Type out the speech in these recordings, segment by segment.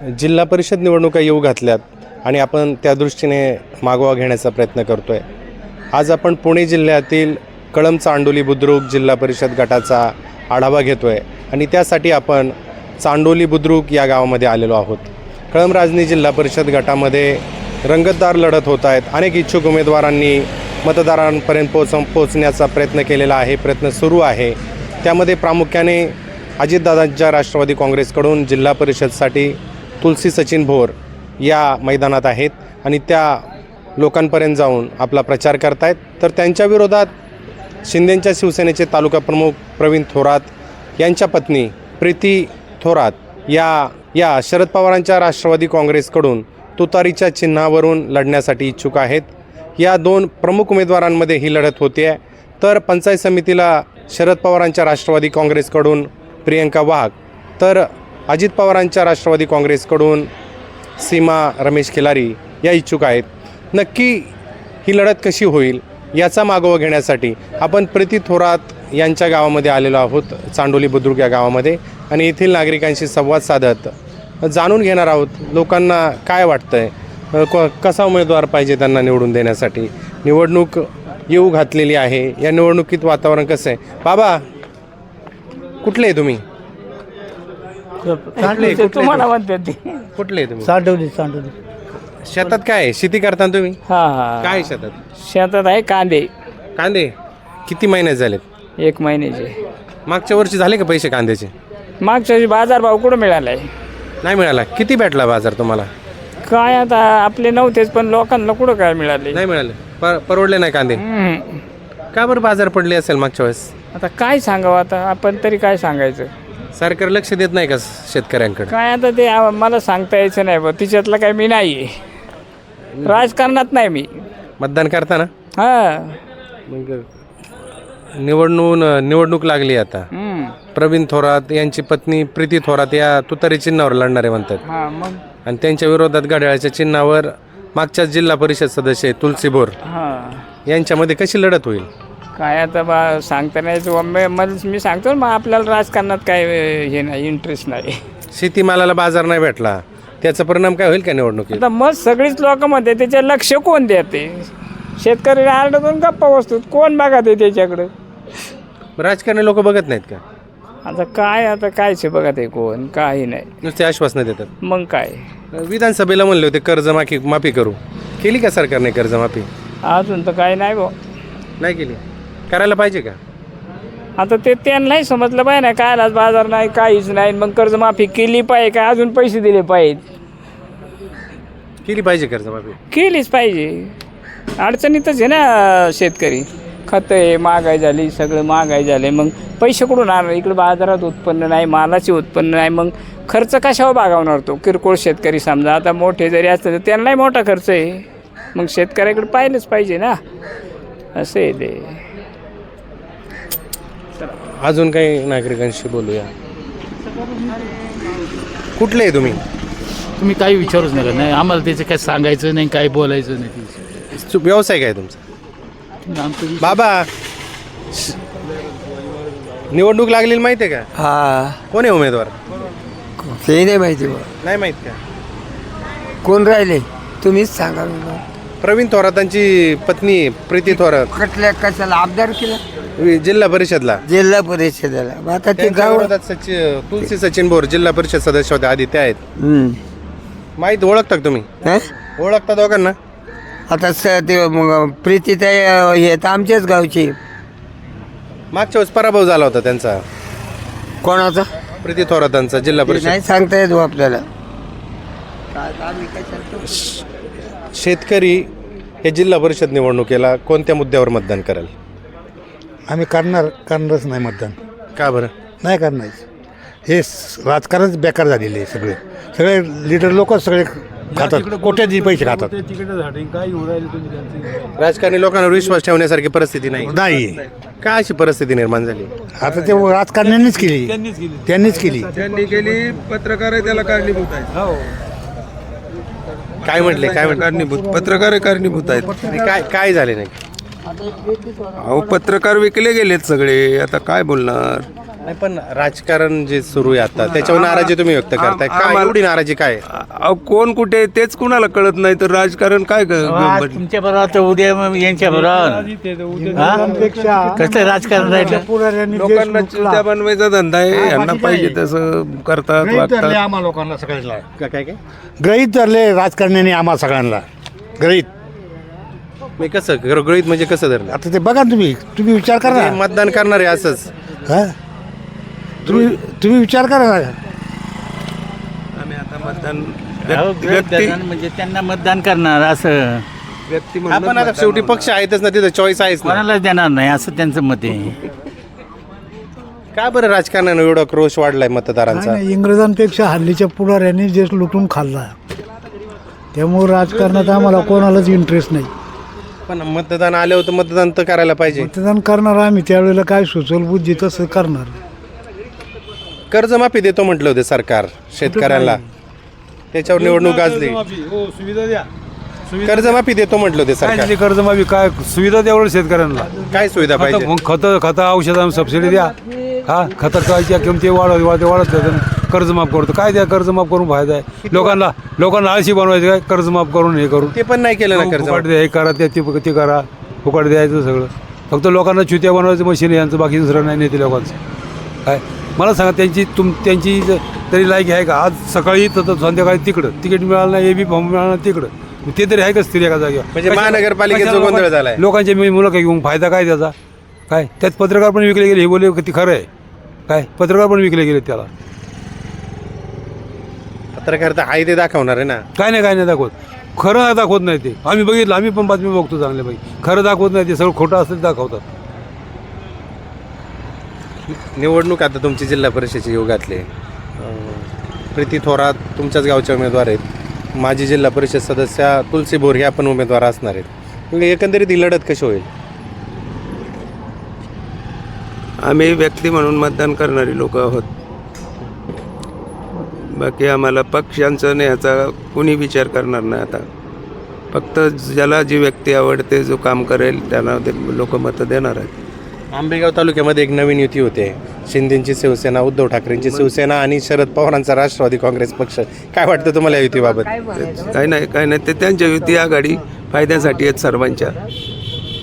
जिल्हा परिषद निवडणुका येऊ घातल्यात आणि आपण त्या दृष्टीने मागोवा घेण्याचा प्रयत्न करतो आहे. आज आपण पुणे जिल्ह्यातील कळंब चांडोली बुद्रुक जिल्हा परिषद गटाचा आढावा घेतो आहे आणि त्यासाठी आपण चांडोली बुद्रुक या गावामध्ये आलेलो आहोत. कळंब राजनी जिल्हा परिषद गटामध्ये रंगतदार लढत होत आहेत. अनेक इच्छुक उमेदवारांनी मतदारांपर्यंत पोहोचण्याचा प्रयत्न केलेला आहे, प्रयत्न सुरू आहे. त्यामध्ये प्रामुख्याने अजितदादांच्या राष्ट्रवादी काँग्रेसकडून जिल्हा परिषदसाठी तुलसी सचिन भोर या मैदानात आहेत आणि त्या लोकांपर्यंत जाऊन आपला प्रचार करतायत. तर त्यांच्या विरोधात शिंदेंच्या शिवसेनेचे तालुका प्रमुख प्रवीण थोरात यांच्या पत्नी प्रीती थोरात या शरद पवारांच्या राष्ट्रवादी काँग्रेसकडून तुतारीच्या चिन्हावरून लढण्यासाठी इच्छुक आहेत. या दोन प्रमुख उमेदवारांमध्ये ही लढत होते आहे. तर पंचायत समितीला शरद पवारांच्या राष्ट्रवादी काँग्रेसकडून प्रियंका वाघ, तर अजित पवारांच्या राष्ट्रवादी काँग्रेसकडून सीमा रमेश खिलारी या इच्छुक आहेत. नक्की ही लढत कशी होईल याचा मागोवा घेण्यासाठी आपण प्रीती थोरात यांच्या गावामध्ये आलेलो आहोत, चांडोली बुद्रुक या गावामध्ये, आणि येथील नागरिकांशी संवाद साधत जाणून घेणार आहोत लोकांना काय वाटतंय, कसा उमेदवार पाहिजे त्यांना निवडून देण्यासाठी. निवडणूक येऊ घातलेली आहे. या निवडणुकीत वातावरण कसं आहे? बाबा, कुठले आहे तुम्ही? तुम्हाला म्हणते ती कुठले आहे तुम्ही? चांडवली. शेतात काय आहे? शेती करता तुम्ही? हा काय शेतात? शेतात आहे कांदे. कांदे किती महिन्यात झालेत? 1 महिन्याचे. मागच्या वर्षी झाले का पैसे कांद्याचे? मागच्या वर्षी बाजारभाव कुठं मिळालाय? नाही मिळाला. किती भेटला बाजार तुम्हाला? काय आता आपले नव्हतेच, पण लोकांना कुठं काय मिळाले? नाही मिळाले. परवडले नाही कांदे. का बरं बाजार पडले असेल मागच्या वेळेस? आता काय सांगावं, आता आपण तरी काय सांगायचं? सरकार लक्ष देत नाही का शेतकऱ्यांकडे? काय आता ते मला सांगता यायचं नाही बा, तिच्यातलं काय मी नाही आहे, राजकारणात नाही मी. मतदान करताना हा मग निवडणूक लागली आता. प्रवीण थोरात यांची पत्नी प्रीती थोरात या तुतारी चिन्हावर लढणारे म्हणतात. हा मग आणि त्यांच्या विरोधात घड्याळाच्या चिन्हावर मागच्याच जिल्हा परिषद सदस्य तुलसी भोर हा यांच्यामध्ये कशी लढत होईल? काय आता बा सांगता नाही. मी सांगतो ना, आपल्याला राजकारणात काय हे नाही, इंटरेस्ट नाही. शेतीमालाला बाजार नाही भेटला, त्याचा परिणाम काय होईल का निवडणुकीत? आता मग सगळीच लोक म्हणते त्याचे लक्ष कोण देते? शेतकरी आरडतून गप्पा बसतो, कोण बघत आहे त्याच्याकडं? राजकारणी लोक बघत नाहीत का? आता कायच बघत आहे कोण? काही नाही, नुसते आश्वासनं देतात. मग काय? विधानसभेला म्हणले होते कर्ज माफी करू, केली का सरकारने कर्जमाफी? अजून तर काही नाही भाऊ. नाही केली. करायला पाहिजे का? आता ते त्यांनाही समजलं पाहिजे ना, कायलाच बाजार नाही, काहीच नाही, मग कर्जमाफी केली पाहिजे काय? अजून पैसे दिले पाहिजेत? केली पाहिजे कर्जमाफी. केलीच पाहिजे. अडचणीतच आहे ना शेतकरी. खतं आहे, महागाई झाली, सगळं महागाई झाले, मग पैसे कुठून आणणार? इकडे बाजारात उत्पन्न नाही, मालाचे उत्पन्न नाही, मग खर्च कशावर भागवणार तो किरकोळ शेतकरी? समजा आता मोठे जरी असतं तर त्यांनाही मोठा खर्च आहे, मग शेतकऱ्याकडे पाहिलंच पाहिजे ना, असं आहे ते. अजून काही नागरिकांशी बोलूया. कुठले आहे तुम्ही? तुम्ही काही विचारूच नका. नाही आम्हाला त्याचं काय सांगायचं नाही, काय बोलायचं नाही. व्यवसाय काय तुमचा? आमचं बाबा, निवडणूक लागलेली माहिती आहे का? हा, कोण आहे उमेदवार? ते नाही माहिती बा. नाही माहित का? कोण राहिले तुम्हीच सांगा मला. प्रवीण थोरातांची पत्नी प्रीती थोरात कुठल्या कशाला आमदार केला? जिल्हा परिषदला. जिल्हा परिषदेला. मग आता ते त्यांच्या गाव विरोधात तुलसी सचिन भोर जिल्हा परिषद सदस्य होते आधी, त्या आहेत. माहित ओळखता का तुम्ही? हं? ओळखता दोघांना? आता ते मग प्रीती हे तर आमच्याच गावची. मागच्या वेळेस पराभव झाला होता त्यांचा, कोणाचा? प्रीती थोरातांचा जिल्हा ते परिषद. नाही सांगता येतो आपल्याला. शेतकरी हे जिल्हा परिषद निवडणुकीला कोणत्या मुद्द्यावर मतदान कराल? आम्ही करणारच नाही मतदान. का बरं? नाही करणार. हे राजकारणच बेकार झालेले आहे. सगळे लीडर लोक सगळे खातात, कोट्याधी पैसे खातात. राजकारणी लोकांवर विश्वास ठेवण्यासारखी परिस्थिती नाही. का अशी परिस्थिती निर्माण झाली? आता ते राजकारण्यांनीच केली. त्यांनी केली. पत्रकार आहे त्याला कारणीभूत आहेत. काय म्हटले? कारणीभूत पत्रकार कारणीभूत आहेत. काय झाले नाही? अहो, पत्रकार विकले गेलेत सगळे. आता काय बोलणार? नाही पण राजकारण जे सुरू आहे आता त्याच्यावर नाराजी तुम्ही व्यक्त करताय काय आम्हाला- एवढी नाराजी काय आहे? अहो, कोण कुठे आहे तेच कुणाला कळत नाही तर राजकारण काय तुमच्या बरोबर तर उद्या मग यांच्या बरोबर कसं राजकारण राहिलं. लोकांना चिंता बनवायचा धंदा आहे, यांना पाहिजे तसं करतात वागतात. आम्हा लोकांना सगळ्यांना काय काय ग्रहित धरले राजकारण्याने आम्हा सगळ्यांना ग्रहित. मी कसं गळगळीत म्हणजे कसं धरलं आता ते बघा तुम्ही विचार करा म्हणजे ना. मतदान करणार आहे असंच हा? तुम्ही विचार करा ना. आम्ही आता मतदान अहो, व्यक्ती म्हणजे त्यांना मतदान करणार असं व्यक्ती म्हणून आपण आता शेवटी पक्ष आहेतच ना तिथं चॉईस आहेच ना कोणालाच देणार नाही असं त्यांचं मत आहे. का बरं राजकारणानं एवढा क्रोश वाढलाय मतदारांचा नाही, इंग्रजांपेक्षा हल्लीच्या पुढाऱ्यांनी जे लुटून खाल्ला त्यामुळे राजकारणात आम्हाला कोणालाच इंटरेस्ट नाही. पण मतदान आलं होतं मतदान तर करायला पाहिजे मतदान करणार आम्ही त्यावेळेला काय सुचल बुद्धी तसं करणार. कर्जमाफी देतो म्हटलं होतं सरकार शेतकऱ्यांना त्याच्यावर निवडणूक गाजली कर्जमाफी देतो म्हटलं होते सरकार कर्जमाफी काय सुविधा द्यावं शेतकऱ्यांना. काय सुविधा पाहिजे खतं औषधांना सबसिडी द्या. हा खताच्या किमती वाढत जातात. कर्जमाफ करतो काय द्या कर्जमाफ करून फायदा आहे. लोकांना आळशी बनवायचं काय कर्जमाफ करून हे करून ते पण नाही केलं ना कर्ज फुकट द्या हे करा ते करा फुकट द्यायचं सगळं. फक्त लोकांना चुत्या बनवायचं मशीन यांचं बाकी दुसरं नाही नेते लोकांचं. काय मला सांगा त्यांची तरी लायकी आहे का. आज सकाळी तर संध्याकाळी तिकडं तिकीट मिळालं नाही AB फॉर्म मिळाला नाही तिकडं ते तरी आहे का स्त्री एका जागेवर. म्हणजे महानगरपालिकेचा गोंधळ झालाय. लोकांच्या मुलं काय घेऊन फायदा काय त्याचा काय. त्यात पत्रकार पण विकले गेले हे बोलले किती खरं आहे काय. पत्रकार पण विकले गेले त्याला पत्रकार तर आहे ते दाखवणार आहे ना काय नाही दाखवत. खरं दाखवत नाही ते. आम्ही बघितलं आम्ही पण बातमी बघतो चांगल्यापैकी. खरं दाखवत नाही ते सगळं खोटं असतं ते दाखवतात. निवडणूक आता तुमची जिल्हा परिषदेची योगातले प्रीती थोरात तुमच्याच गावचे उमेदवार आहेत. माजी जिल्हा परिषद सदस्या तुलसी बोर ह्या पण उमेदवार असणार आहेत. म्हणजे एकंदरीत ही लढत कशी होईल. आम्ही व्यक्ती म्हणून मतदान करणारी लोक आहोत. बाकी आम्हाला पक्षांचं नाही याचा कोणी विचार करणार नाही. आता फक्त ज्याला जी व्यक्ती आवडते जो काम करेल त्याला ते लोक मतं देणार आहेत. आंबेगाव तालुक्यामध्ये एक नवीन युती होते. शिंदेची शिवसेना उद्धव ठाकरेंची शिवसेना आणि शरद पवारांचा राष्ट्रवादी काँग्रेस पक्ष. काय वाटतं तुम्हाला या युतीबाबत. काही नाही ते त्यांच्या युती आघाडी फायद्यासाठी आहेत सर्वांच्या.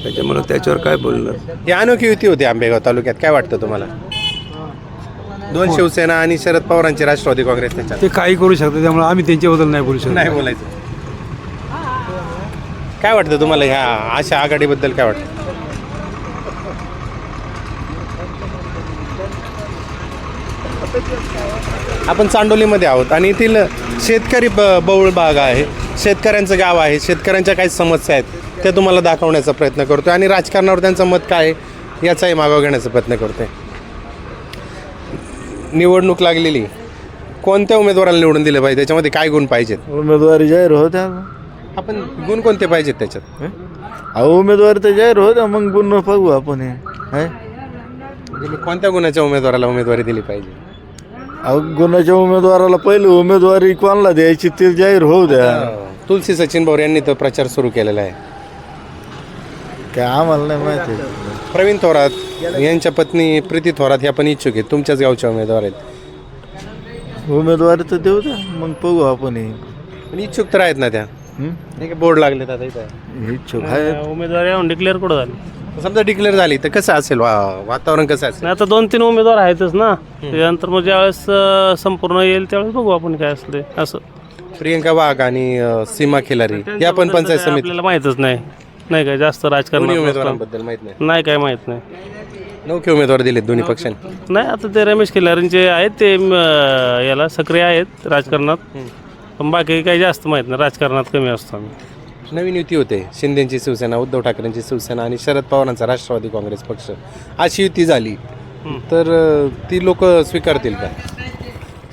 त्याच्यामुळं त्याच्यावर काय बोलणार. ही अनोखी युती होती आंबेगाव तालुक्यात. काय वाटतं तुम्हाला. दोन शिवसेना आणि शरद पवारांची राष्ट्रवादी काँग्रेस त्याच्यात ते काही करू शकतात त्यामुळे आम्ही त्यांच्याबद्दल नाही बोलू शकत. नाही बोलायचं. काय वाटतं तुम्हाला ह्या अशा आघाडीबद्दल काय वाटतं. आपण चांडोलीमध्ये आहोत आणि येथील शेतकरी बहुळ भाग आहे. शेतकऱ्यांचं गाव आहे. शेतकऱ्यांच्या काही समस्या आहेत त्या तुम्हाला दाखवण्याचा प्रयत्न करतो आणि राजकारणावर त्यांचं मत काय आहे याचाही मागोवा घेण्याचा प्रयत्न करतोय. निवडणूक लागलेली कोणत्या उमेदवाराला निवडून दिलं पाहिजे त्याच्यामध्ये काय गुण पाहिजेत. उमेदवारी जाहीर होत्या. आपण गुण कोणते पाहिजेत त्याच्यात. अहो उमेदवारी तर जाहीर होत्या मग गुण बघू आपण हे म्हणजे मी कोणत्या गुणाच्या उमेदवाराला उमेदवारी दिली पाहिजे. अहो गुणाच्या उमेदवाराला पहिली उमेदवारी कोणाला द्यायची ते जाहीर होऊ द्या. तुलसी सचिन बोर यांनी तर प्रचार सुरू केलेला आहे. काय आम्हाला नाही माहिती. प्रवीण थोरात यांच्या पत्नी प्रीती थोरात ह्या पण इच्छुक आहेत. तुमच्याच गावच्या उमेदवार आहेत. उमेदवारी तर देऊ द्या मग बघू आपण हे. पण इच्छुक तर आहेत ना त्या. बोर्ड लागले आता इथं. इच्छुक आहे. उमेदवारी येऊन डिक्लेअर कुठं झाली. समजा डिक्लेअर झाली तर कसं असेल वातावरण कसं असेल. नाही आता 2-3 उमेदवार आहेतच ना. त्याच्यानंतर मग ज्यावेळेस संपूर्ण येईल त्यावेळेस बघू आपण काय असतं ते. असं प्रियंका वाघ आणि सीमा खिलारी या पण पंचायत समिती आपल्याला माहीतच नाही काय जास्त राजकारण उमेदवारांबद्दल माहित नाही. नाही काय माहीत नाही. नौके उमेदवार दिलेत दोन्ही पक्षांनी. नाही आता ते रमेश खिलारींचे आहेत ते याला सक्रिय आहेत राजकारणात. पण बाकी काही जास्त माहीत नाही. राजकारणात कमी असतो आम्ही. नवीन युती होते. शिंदेची शिवसेना उद्धव ठाकरेंची शिवसेना आणि शरद पवारांचा राष्ट्रवादी काँग्रेस पक्ष अशी युती झाली तर ती लोक स्वीकारतील का.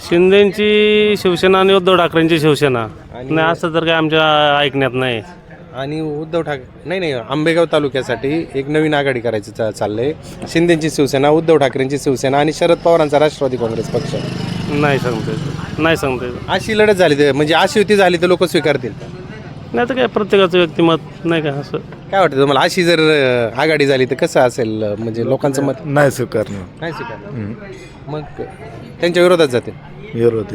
शिंदेची शिवसेना आणि उद्धव ठाकरेंची शिवसेना नाही असं तर काय आमच्या ऐकण्यात नाही. आणि उद्धव ठाकरे नाही आंबेगाव तालुक्यासाठी एक नवीन आघाडी करायची चाललंय. शिंदेची शिवसेना उद्धव ठाकरेंची शिवसेना आणि शरद पवारांचा राष्ट्रवादी काँग्रेस पक्ष. नाही सांगता येत. अशी लढत झाली तर म्हणजे अशी युती झाली तर लोक स्वीकारतील. नाही तर काय प्रत्येकाचं व्यक्तिमत नाही का असं. काय वाटतं तुम्हाला अशी जर आघाडी झाली तर कसं असेल म्हणजे लोकांचं मत नाही स्वीकारणार. नाही स्वीकारणार मग त्यांच्या विरोधात जातील. विरोध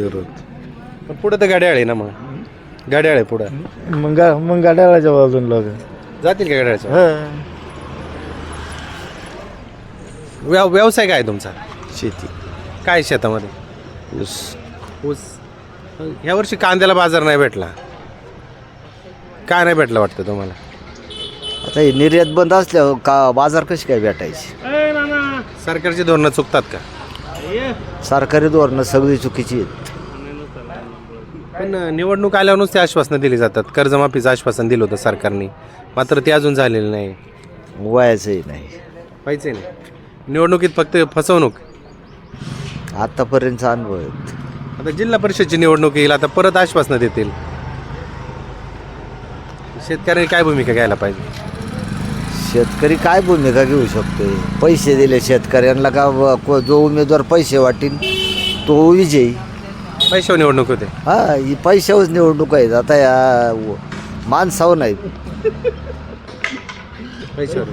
पण पुढं तर गाड्याळ आहे ना, मग गाड्याळ आहे पुढं मग गाड्याच्या बाजून लोक जातील का गाड्याळच्या? व्यवसाय काय तुमचा? शेती काय शेतामध्ये? ऊस. ऊस. ह्या वर्षी कांद्याला बाजार नाही भेटला, काय नाही भेटला वाटतं तुम्हाला? आता हे निर्यात बंद असल्यावर का बाजार कशी काय भेटायची? सरकारची धोरणं चुकतात का? सरकारी धोरणं सगळी चुकीची आहेत. पण निवडणूक आल्यावरूनच ते आश्वासनं दिली जातात. कर्जमाफीचं आश्वासन दिलं होतं सरकारने, मात्र ते अजून झालेलं नाही. वयाचंही नाही. पाहिजे नाही. निवडणुकीत फक्त फसवणूक. आतापर्यंतचा अनुभव आहेत. आता जिल्हा परिषदची निवडणूक येईल, आता परत आश्वासनं देतील. शेतकऱ्यांनी काय भूमिका घ्यायला पाहिजे? शेतकरी काय भूमिका घेऊ शकतोय? पैसे दिले शेतकऱ्यांना का जो उमेदवार पैसे वाटेल तो विजयी. पैशावर निवडणूक होते. ही पैशावर निवडणूक आहेत. आता या माणसावर नाही. पैशावर.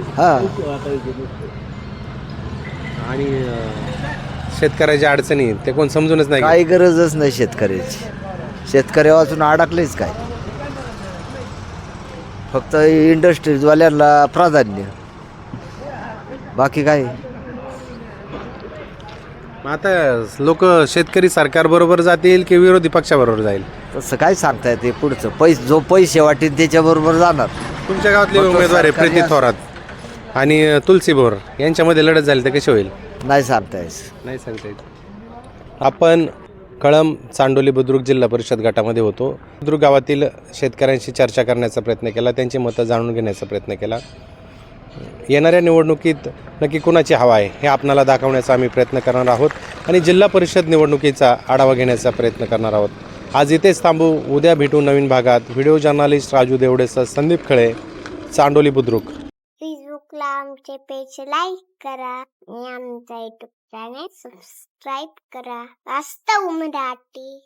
आणि शेतकऱ्याच्या अडचणी ते कोण समजूनच नाही. काही गरजच नाही शेतकऱ्याची. शेतकऱ्या वाचून अडकलेच काय? फक्त इंडस्ट्रीजवाल्यांना प्राधान्य, बाकी काय? आता लोक शेतकरी सरकार बरोबर जातील की विरोधी पक्षाबरोबर जाईल? तसं काय सांगता येते पुढचं? जो पैसे वाटेल त्याच्याबरोबर जाणार. तुमच्या गावातले उमेदवार आहे प्रीती थोरात आणि तुलसी बोर, यांच्यामध्ये लढत झाली तर कशी होईल? नाही सांगता येत. नाही सांगता येत. आपण कळंब चांडोली बुद्रुक जिल्हा परिषद गटामध्ये होतो. बुद्रुक गावातील शेतकऱ्यांशी चर्चा करण्याचा प्रयत्न केला, त्यांची मतं जाणून घेण्याचा प्रयत्न केला. येणाऱ्या निवडणुकीत नक्की कुणाची हवा आहे हे आपणाला दाखवण्याचा आम्ही प्रयत्न करणार आहोत आणि जिल्हा परिषद निवडणुकीचा आढावा घेण्याचा प्रयत्न करणार आहोत. आज इथेच थांबू. उद्या भेटू नवीन भागात. व्हिडिओ जर्नलिस्ट राजू देवडेसह संदीप खळे, चांडोली बुद्रुक. फेसबुकला आमचे पेज लाईक करा आणि आमचा युट्यूब चॅनेल सबस्क्राईब करा. वास्तव मराठी.